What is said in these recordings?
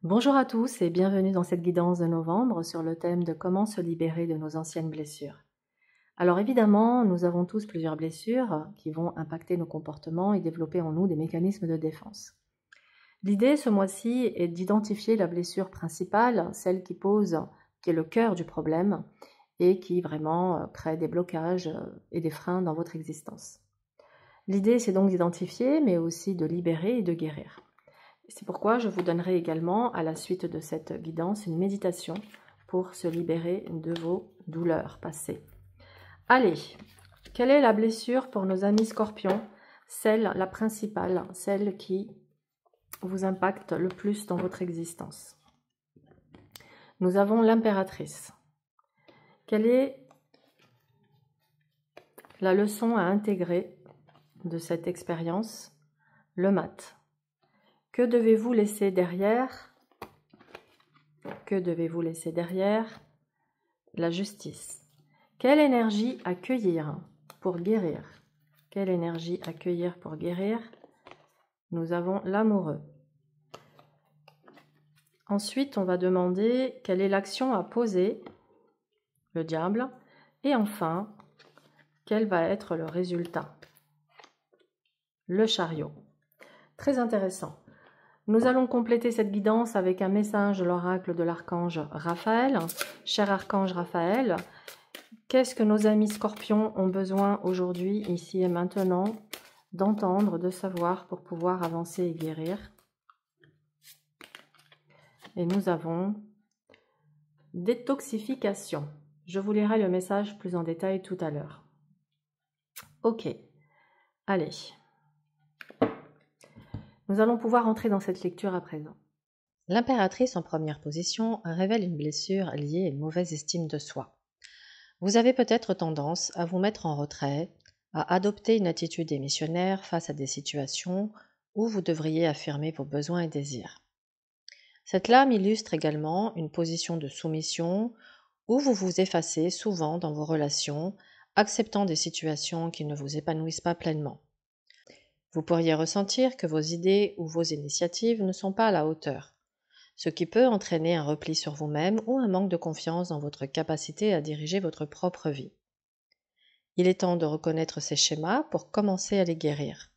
Bonjour à tous et bienvenue dans cette guidance de novembre sur le thème de comment se libérer de nos anciennes blessures. Alors évidemment, nous avons tous plusieurs blessures qui vont impacter nos comportements et développer en nous des mécanismes de défense. L'idée ce mois-ci est d'identifier la blessure principale, celle qui est le cœur du problème et qui vraiment crée des blocages et des freins dans votre existence. L'idée c'est donc d'identifier mais aussi de libérer et de guérir. C'est pourquoi je vous donnerai également, à la suite de cette guidance, une méditation pour se libérer de vos douleurs passées. Allez, quelle est la blessure pour nos amis scorpions? La principale, celle qui vous impacte le plus dans votre existence. Nous avons l'impératrice. Quelle est la leçon à intégrer de cette expérience? Le mat. Que devez-vous laisser derrière? Que devez-vous laisser derrière? La justice. Quelle énergie accueillir pour guérir? Quelle énergie accueillir pour guérir? Nous avons l'amoureux. Ensuite, on va demander quelle est l'action à poser? Le diable. Et enfin, quel va être le résultat? Le chariot. Très intéressant. Nous allons compléter cette guidance avec un message de l'oracle de l'archange Raphaël. Cher archange Raphaël, qu'est-ce que nos amis scorpions ont besoin aujourd'hui, ici et maintenant, d'entendre, de savoir pour pouvoir avancer et guérir? Et nous avons détoxification. Je vous lirai le message plus en détail tout à l'heure. Ok, allez. Nous allons pouvoir entrer dans cette lecture à présent. L'impératrice en première position révèle une blessure liée à une mauvaise estime de soi. Vous avez peut-être tendance à vous mettre en retrait, à adopter une attitude démissionnaire face à des situations où vous devriez affirmer vos besoins et désirs. Cette lame illustre également une position de soumission où vous vous effacez souvent dans vos relations, acceptant des situations qui ne vous épanouissent pas pleinement. Vous pourriez ressentir que vos idées ou vos initiatives ne sont pas à la hauteur, ce qui peut entraîner un repli sur vous-même ou un manque de confiance dans votre capacité à diriger votre propre vie. Il est temps de reconnaître ces schémas pour commencer à les guérir.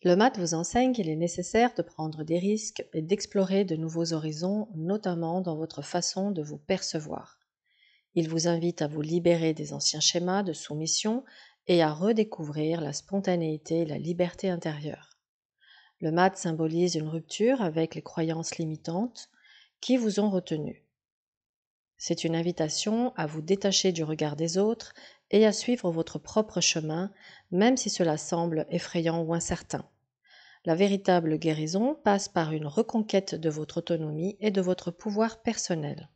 Le mat vous enseigne qu'il est nécessaire de prendre des risques et d'explorer de nouveaux horizons, notamment dans votre façon de vous percevoir. Il vous invite à vous libérer des anciens schémas de soumission et à redécouvrir la spontanéité et la liberté intérieure. Le mat symbolise une rupture avec les croyances limitantes qui vous ont retenu. C'est une invitation à vous détacher du regard des autres et à suivre votre propre chemin, même si cela semble effrayant ou incertain. La véritable guérison passe par une reconquête de votre autonomie et de votre pouvoir personnel.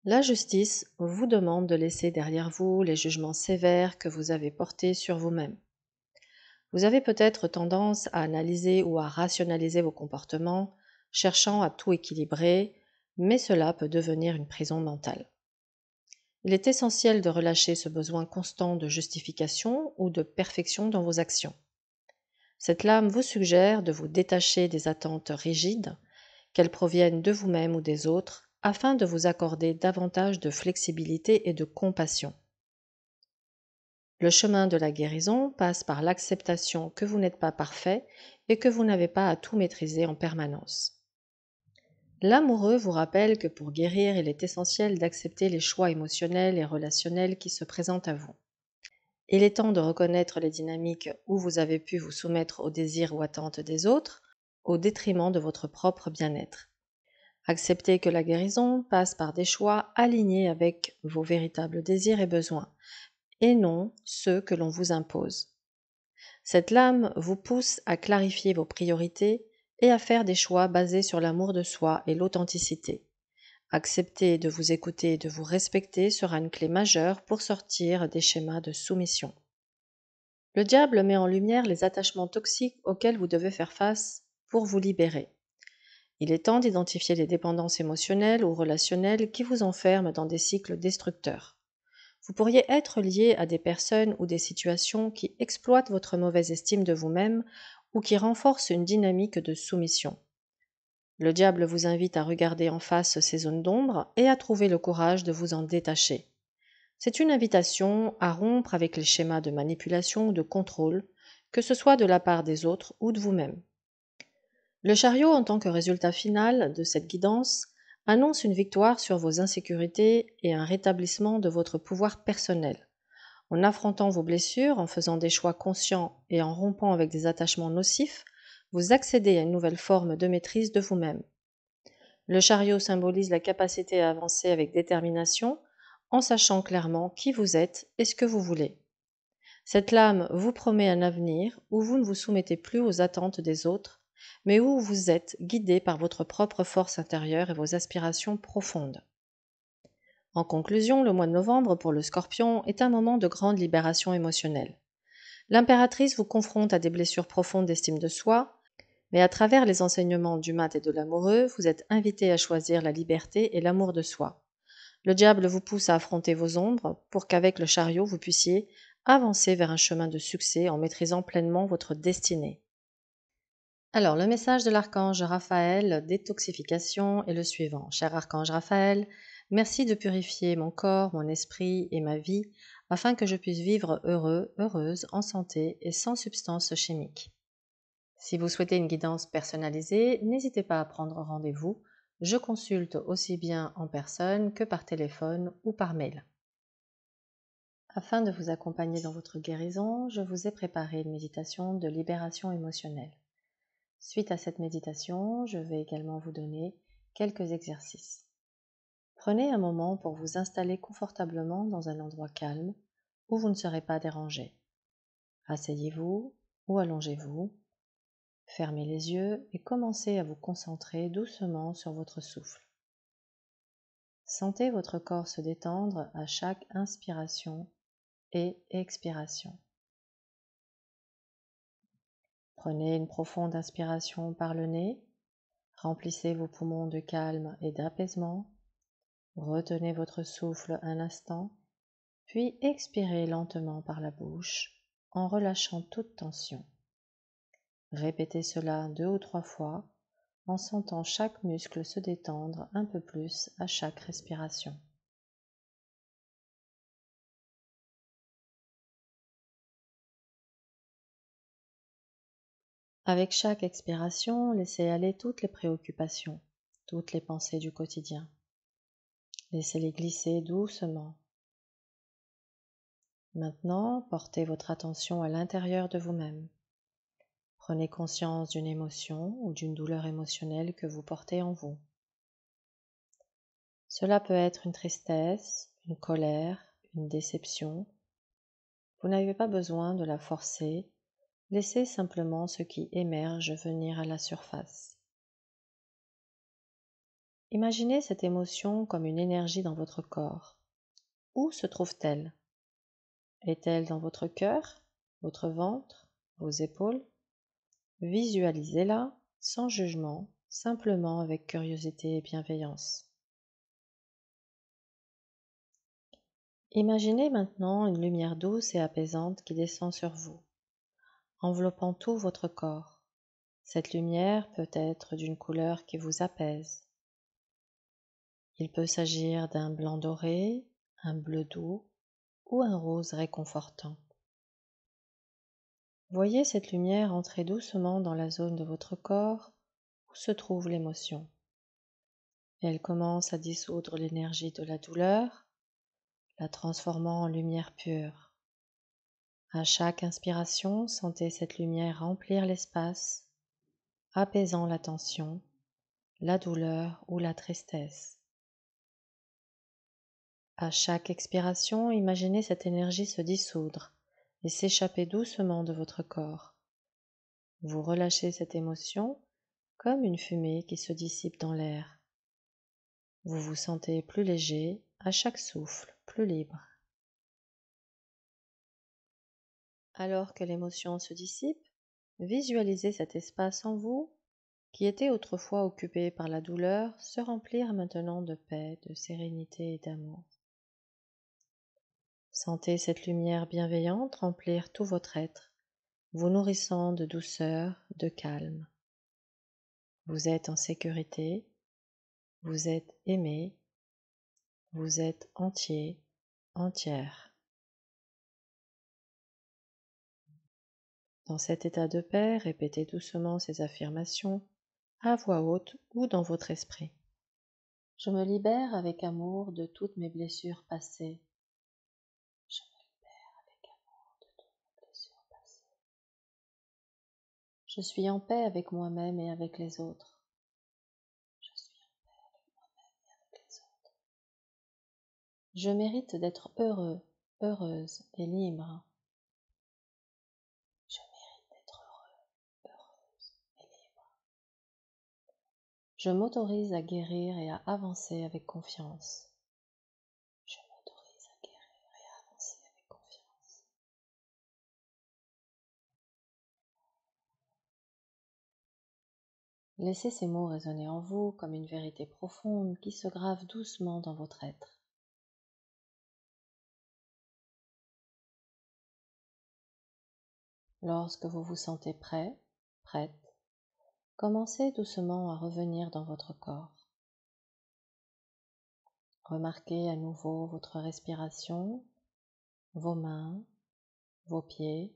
La justice vous demande de laisser derrière vous les jugements sévères que vous avez portés sur vous-même. Vous avez peut-être tendance à analyser ou à rationaliser vos comportements, cherchant à tout équilibrer, mais cela peut devenir une prison mentale. Il est essentiel de relâcher ce besoin constant de justification ou de perfection dans vos actions. Cette lame vous suggère de vous détacher des attentes rigides, qu'elles proviennent de vous-même ou des autres, afin de vous accorder davantage de flexibilité et de compassion. Le chemin de la guérison passe par l'acceptation que vous n'êtes pas parfait et que vous n'avez pas à tout maîtriser en permanence. L'amoureux vous rappelle que pour guérir, il est essentiel d'accepter les choix émotionnels et relationnels qui se présentent à vous. Il est temps de reconnaître les dynamiques où vous avez pu vous soumettre aux désirs ou attentes des autres, au détriment de votre propre bien-être. Acceptez que la guérison passe par des choix alignés avec vos véritables désirs et besoins, et non ceux que l'on vous impose. Cette lame vous pousse à clarifier vos priorités et à faire des choix basés sur l'amour de soi et l'authenticité. Accepter de vous écouter et de vous respecter sera une clé majeure pour sortir des schémas de soumission. Le diable met en lumière les attachements toxiques auxquels vous devez faire face pour vous libérer. Il est temps d'identifier les dépendances émotionnelles ou relationnelles qui vous enferment dans des cycles destructeurs. Vous pourriez être lié à des personnes ou des situations qui exploitent votre mauvaise estime de vous-même ou qui renforcent une dynamique de soumission. Le diable vous invite à regarder en face ces zones d'ombre et à trouver le courage de vous en détacher. C'est une invitation à rompre avec les schémas de manipulation ou de contrôle, que ce soit de la part des autres ou de vous-même. Le chariot, en tant que résultat final de cette guidance, annonce une victoire sur vos insécurités et un rétablissement de votre pouvoir personnel. En affrontant vos blessures, en faisant des choix conscients et en rompant avec des attachements nocifs, vous accédez à une nouvelle forme de maîtrise de vous-même. Le chariot symbolise la capacité à avancer avec détermination, en sachant clairement qui vous êtes et ce que vous voulez. Cette lame vous promet un avenir où vous ne vous soumettez plus aux attentes des autres, mais où vous êtes guidé par votre propre force intérieure et vos aspirations profondes. En conclusion, le mois de novembre pour le Scorpion est un moment de grande libération émotionnelle. L'impératrice vous confronte à des blessures profondes d'estime de soi, mais à travers les enseignements du mat et de l'amoureux, vous êtes invité à choisir la liberté et l'amour de soi. Le diable vous pousse à affronter vos ombres pour qu'avec le chariot, vous puissiez avancer vers un chemin de succès en maîtrisant pleinement votre destinée. Alors, le message de l'archange Raphaël, détoxification, est le suivant. Cher archange Raphaël, merci de purifier mon corps, mon esprit et ma vie afin que je puisse vivre heureux, heureuse, en santé et sans substances chimiques. Si vous souhaitez une guidance personnalisée, n'hésitez pas à prendre rendez-vous. Je consulte aussi bien en personne que par téléphone ou par mail. Afin de vous accompagner dans votre guérison, je vous ai préparé une méditation de libération émotionnelle. Suite à cette méditation, je vais également vous donner quelques exercices. Prenez un moment pour vous installer confortablement dans un endroit calme où vous ne serez pas dérangé. Asseyez-vous ou allongez-vous. Fermez les yeux et commencez à vous concentrer doucement sur votre souffle. Sentez votre corps se détendre à chaque inspiration et expiration. Prenez une profonde inspiration par le nez, remplissez vos poumons de calme et d'apaisement, retenez votre souffle un instant, puis expirez lentement par la bouche en relâchant toute tension. Répétez cela 2 ou 3 fois en sentant chaque muscle se détendre un peu plus à chaque respiration. Avec chaque expiration, laissez aller toutes les préoccupations, toutes les pensées du quotidien. Laissez-les glisser doucement. Maintenant, portez votre attention à l'intérieur de vous-même. Prenez conscience d'une émotion ou d'une douleur émotionnelle que vous portez en vous. Cela peut être une tristesse, une colère, une déception. Vous n'avez pas besoin de la forcer, laissez simplement ce qui émerge venir à la surface. Imaginez cette émotion comme une énergie dans votre corps. Où se trouve-t-elle? Est-elle dans votre cœur, votre ventre, vos épaules? Visualisez-la sans jugement, simplement avec curiosité et bienveillance. Imaginez maintenant une lumière douce et apaisante qui descend sur vous, enveloppant tout votre corps. Cette lumière peut être d'une couleur qui vous apaise. Il peut s'agir d'un blanc doré, un bleu doux ou un rose réconfortant. Voyez cette lumière entrer doucement dans la zone de votre corps où se trouve l'émotion. Elle commence à dissoudre l'énergie de la douleur, la transformant en lumière pure. À chaque inspiration, sentez cette lumière remplir l'espace, apaisant la tension, la douleur ou la tristesse. À chaque expiration, imaginez cette énergie se dissoudre et s'échapper doucement de votre corps. Vous relâchez cette émotion comme une fumée qui se dissipe dans l'air. Vous vous sentez plus léger à chaque souffle, plus libre. Alors que l'émotion se dissipe, visualisez cet espace en vous qui était autrefois occupé par la douleur se remplir maintenant de paix, de sérénité et d'amour. Sentez cette lumière bienveillante remplir tout votre être, vous nourrissant de douceur, de calme. Vous êtes en sécurité, vous êtes aimé, vous êtes entier, entière. Dans cet état de paix, répétez doucement ces affirmations à voix haute ou dans votre esprit. Je me libère avec amour de toutes mes blessures passées. Je me libère avec amour de toutes mes blessures passées. Je suis en paix avec moi-même et avec les autres. Je suis en paix avec moi-même et avec les autres. Je mérite d'être heureux, heureuse et libre. Je mérite d'être heureux, heureuse et libre. Je m'autorise à guérir et à avancer avec confiance. Je m'autorise à guérir et à avancer avec confiance. Laissez ces mots résonner en vous comme une vérité profonde qui se grave doucement dans votre être. Lorsque vous vous sentez prêt, prête, commencez doucement à revenir dans votre corps. Remarquez à nouveau votre respiration, vos mains, vos pieds.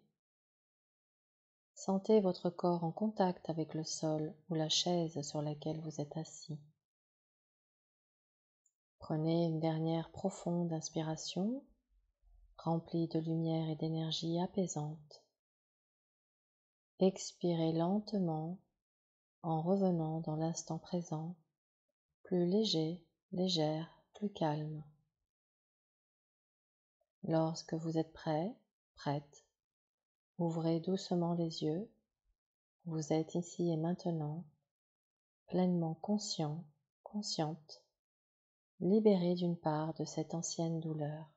Sentez votre corps en contact avec le sol ou la chaise sur laquelle vous êtes assis. Prenez une dernière profonde inspiration, remplie de lumière et d'énergie apaisante. Expirez lentement en revenant dans l'instant présent, plus léger, légère, plus calme. Lorsque vous êtes prêt, prête, ouvrez doucement les yeux. Vous êtes ici et maintenant, pleinement conscient, consciente, libéré d'une part de cette ancienne douleur.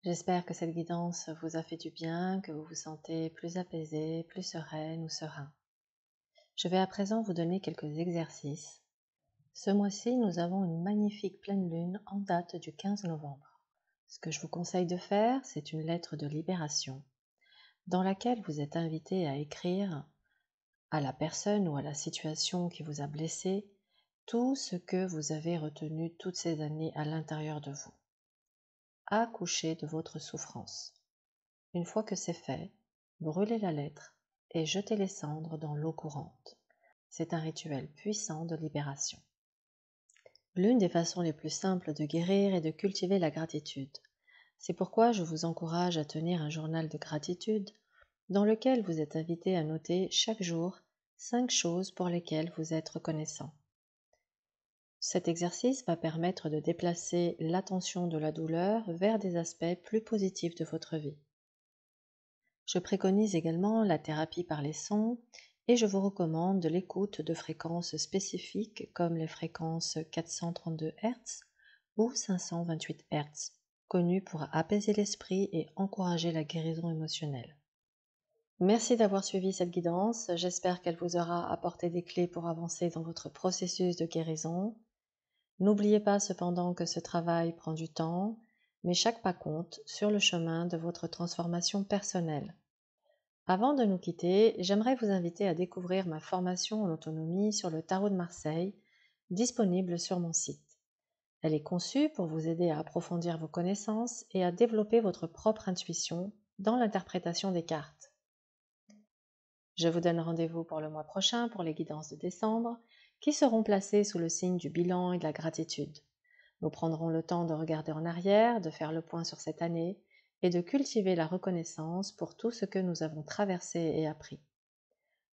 J'espère que cette guidance vous a fait du bien, que vous vous sentez plus apaisé, plus sereine ou serein. Je vais à présent vous donner quelques exercices. Ce mois-ci, nous avons une magnifique pleine lune en date du 15 novembre. Ce que je vous conseille de faire, c'est une lettre de libération dans laquelle vous êtes invité à écrire à la personne ou à la situation qui vous a blessé tout ce que vous avez retenu toutes ces années à l'intérieur de vous. Accouchez de votre souffrance. Une fois que c'est fait, brûlez la lettre et jetez les cendres dans l'eau courante. C'est un rituel puissant de libération. L'une des façons les plus simples de guérir est de cultiver la gratitude. C'est pourquoi je vous encourage à tenir un journal de gratitude dans lequel vous êtes invité à noter chaque jour 5 choses pour lesquelles vous êtes reconnaissant. Cet exercice va permettre de déplacer l'attention de la douleur vers des aspects plus positifs de votre vie. Je préconise également la thérapie par les sons et je vous recommande de l'écoute de fréquences spécifiques comme les fréquences 432 Hz ou 528 Hz, connues pour apaiser l'esprit et encourager la guérison émotionnelle. Merci d'avoir suivi cette guidance, j'espère qu'elle vous aura apporté des clés pour avancer dans votre processus de guérison. N'oubliez pas cependant que ce travail prend du temps, mais chaque pas compte sur le chemin de votre transformation personnelle. Avant de nous quitter, j'aimerais vous inviter à découvrir ma formation en autonomie sur le tarot de Marseille, disponible sur mon site. Elle est conçue pour vous aider à approfondir vos connaissances et à développer votre propre intuition dans l'interprétation des cartes. Je vous donne rendez-vous pour le mois prochain pour les guidances de décembre, qui seront placées sous le signe du bilan et de la gratitude. Nous prendrons le temps de regarder en arrière, de faire le point sur cette année et de cultiver la reconnaissance pour tout ce que nous avons traversé et appris.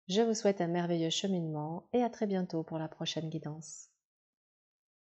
Je vous souhaite un merveilleux cheminement et à très bientôt pour la prochaine guidance.